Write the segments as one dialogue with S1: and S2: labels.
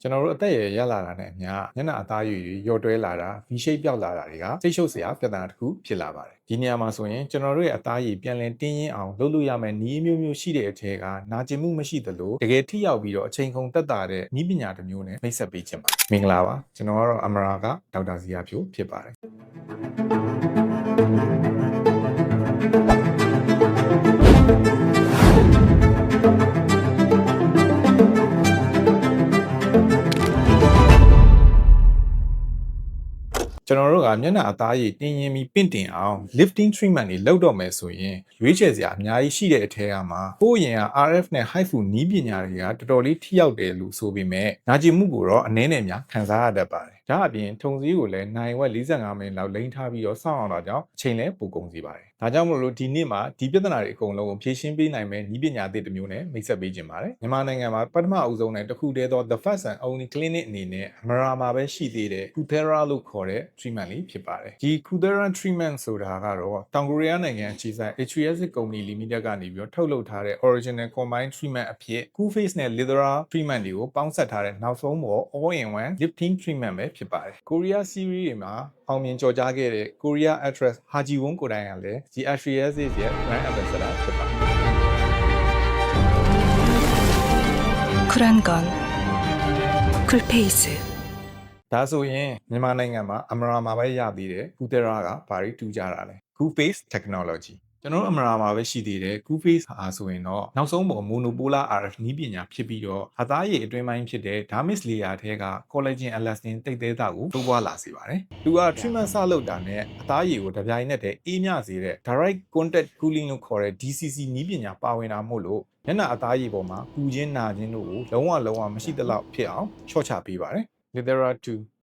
S1: ကျွန်တော်တို့အသက်အရွယ်ရလာတာနဲ့အမျှမျက်နှာအသားရည်တွေလျော့တွဲလာတာ V shape ပြောက်လာတာတွေကစိတ်ရှုပ်စရာပြဿနာတစ်ခုဖြစ်လာပါတယ်ဒီနေရာမှာဆိုရင်ကျွန်တော်တို့ရဲ့အသားရည်ပြန်လည်တင်းရင်းအောင်လုပ်လို့ရမယ့်နည်းမျိုးမျိုးရှိတဲ့အထက်ကနာကျင်မှုမရှိသလိုတကယ်ထိရောက်ပြီးတော့အချိန်ကုန်သက်သာတဲ့နည်းပညာတစ်မျိုးနဲ့မိတ်ဆက်ပေးခြင်းပါမင်္ဂလာပါကျွန်တော်ကတော့အမရာကဒေါက်တာဇီယာဖြိုဖြစ်ပါတယ်ကျွန်တော်တို့ကမျက်နှာအသားရည်တင်းရင်ပြီးပင့်တင်အောင် lifting treatment တွေလုပ်တော့မယ်ဆိုရင်ရွေးချယ်စရာအများကြီးရှိတဲ့အထက်ကမှာကိုယ့်ရင်က RF နဲ့ HIFU နီးပညာတွေကတော်တော်လေးထိရောက်တယ်လို့ဆိုပေမဲ့နာကျင်မှုကိုတော့အနည်းနဲ့များခံစားရတတ်ပါတယ်ဒါအပြင်ထုံစည်းကိုလည်းနိုင်ဝက်45မိနစ်လောက်လိမ့်ထားပြီးတော့စောင့်အောင်တာကြောင့်အချိန်လည်းပိုကုန်စီပါတယ်ဒါကြောင့်မလို့ဒီနေ့မှာဒီပြဿနာတွေအကုန်လုံးကိုဖြေရှင်းပေးနိုင်မယ့်နည်းပညာသစ်တစ်မျိုးနဲ့မိတ်ဆက်ပေးခြင်းပါတယ်မြန်မာနိုင်ငံမှာပထမအဦးဆုံးနဲ့တစ်ခုတည်းသော the first and only clinic အနေနဲ့အမရာမှာပဲရှိသေးတဲ့ Cutera လို့ခေါ်တဲ့ treatment လေးဖြစ်ပါတယ်ဒီ Cutera treatment ဆိုတာကတော့တောင်ကိုရီးယားနိုင်ငံအခြေစိုက် HCS Company Limited ကနေပြီးတော့ထုတ်လုပ်ထားတဲ့ original combined treatment အဖြစ် Cool Face နဲ့ Lidera treatment တွေကိုပေါင်းစပ်ထားတဲ့နောက်ဆုံးပေါ် all in one lifting treatment ပဲဖြစ်ပါတယ် Korea series တွေမှာအောင်မြင်ကြော်ကြားခဲ့တဲ့ Korea actress Ha Ji Won ကိုယ်တိုင်ကလည်းဒီ HCS ရဲ့ brand ambassador ဖြစ်ပါတယ်
S2: 쿨한 건 쿨페이스
S1: ဒါဆိုရင်မြန်မာနိုင်ငံမှာအမရာမှာပဲရသေးတယ် Cutera ကဘာတွေတူကြတာလဲ Cool Face Technology ကျွန်တော်တို့အမရာမှာပဲရှိသေးတယ် Cool Face ဟာဆိုရင်တော့နောက်ဆုံးပေါ် monopolar RF နည်းပညာဖြစ်ပြီးတော့အသားရည်အတွင်းပိုင်းဖြစ်တဲ့ dermis layer ထဲက collagen elastin တိတ်သေးတာကိုတိုးပွားလာစေပါတယ်။သူက treatment စလုပ်တာနဲ့အသားရည်ကိုတပြိုင်နက်တည်းအေးမြစေတဲ့ direct contact cooling လို့ခေါ်တဲ့ DCC နည်းပညာပါဝင်တာမို့လို့မျက်နှာအသားရည်ပေါ်မှာပူခြင်းနာခြင်းတို့ကိုလုံးဝမရှိသလောက်ဖြစ်အောင်ချော့ချပေးပါတယ်။ Lidera 2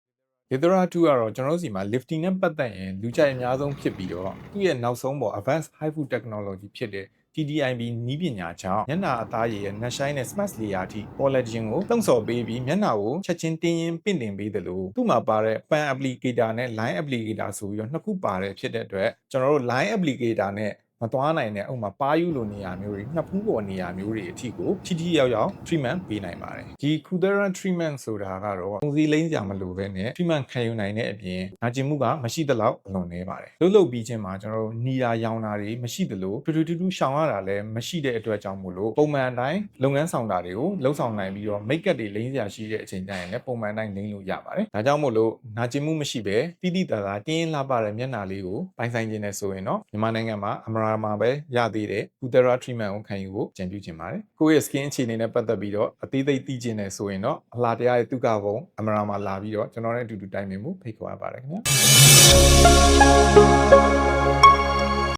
S1: Lidera 2ကတော့ကျွန်တော်တို့စီမှာ lifting နဲ့ပတ်သက်ရင်လူကြိုက်အများဆုံးဖြစ်ပြီးတော့သူ့ရဲ့နောက်ဆုံးပေါ် advanced HIFU technology ဖြစ်တဲ့ TDIB နည်းပညာကြောင့်မျက်နှာအသားရည်ရဲ့ net shine နဲ့ smart layer အထိ collagen ကိုလှုံ့ဆော်ပေးပြီးမျက်နှာကိုချက်ချင်းတင်းရင်ပင့်တင်ပေးသလိုသူ့မှာပါတဲ့ pan applicator နဲ့ line applicator ဆိုပြီးတော့နှစ်ခုပါတယ်ဖြစ်တဲ့အတွက်ကျွန်တော်တို့ line applicator နဲ့မသွားနိုင်တဲ့ဥပမာပါယူလိုနေရာမျိုးတွေနှစ်ဖူးပေါ်နေရာမျိုးတွေအထိကိုထိရောက် treatment ပေးနိုင်ပါတယ်ဒီ Cutera treatment ဆိုတာကတော့ပုံစည်းလိမ့်စရာမလိုဘဲနဲ့ treatment ခံယူနိုင်တဲ့အပြင်နာကျင်မှုကမရှိသလောက်အလွန်နည်းပါတယ်လုပ်ပြီးချင်းမှာကျွန်တော်တို့နီရာရောင်တာတွေမရှိသလိုတူရှောင်ရတာလည်းမရှိတဲ့အတွက်ကြောင့်မို့လို့ပုံမှန်တိုင်းလုပ်ငန်းဆောင်တာတွေကိုလှုပ်ဆောင်နိုင်ပြီးတော့ make up တွေလိမ့်စရာရှိတဲ့အချိန်တိုင်းလည်းပုံမှန်တိုင်းလိမ့်လို့ရပါတယ်ဒါကြောင့်မို့လို့နာကျင်မှုမရှိဘဲတိတိတသာတင်းလှပတဲ့မျက်နှာလေးကိုပိုင်ဆိုင်ခြင်းနဲ့ဆိုရင်တော့မြန်မာနိုင်ငံမှာအမရာမှာပဲရသေးတဲ့ Cutera treatment ကိုခံယူဖို့ကြံပြုချင်ပါတယ်ကိုယ့်ရဲ့ skin အခြေအနေနဲ့ပတ်သက်ပြီးတော့အသေးသိသိချင်တယ်ဆိုရင်တော့အလားတရားရဲ့တုကဘုံအမရာမှာလာပြီးတော့ကျွန်တော်နဲ့အတူတူတိုင်ပင်မှုဖိတ်ခေါ်ရပါတယ်ခင်ဗျာ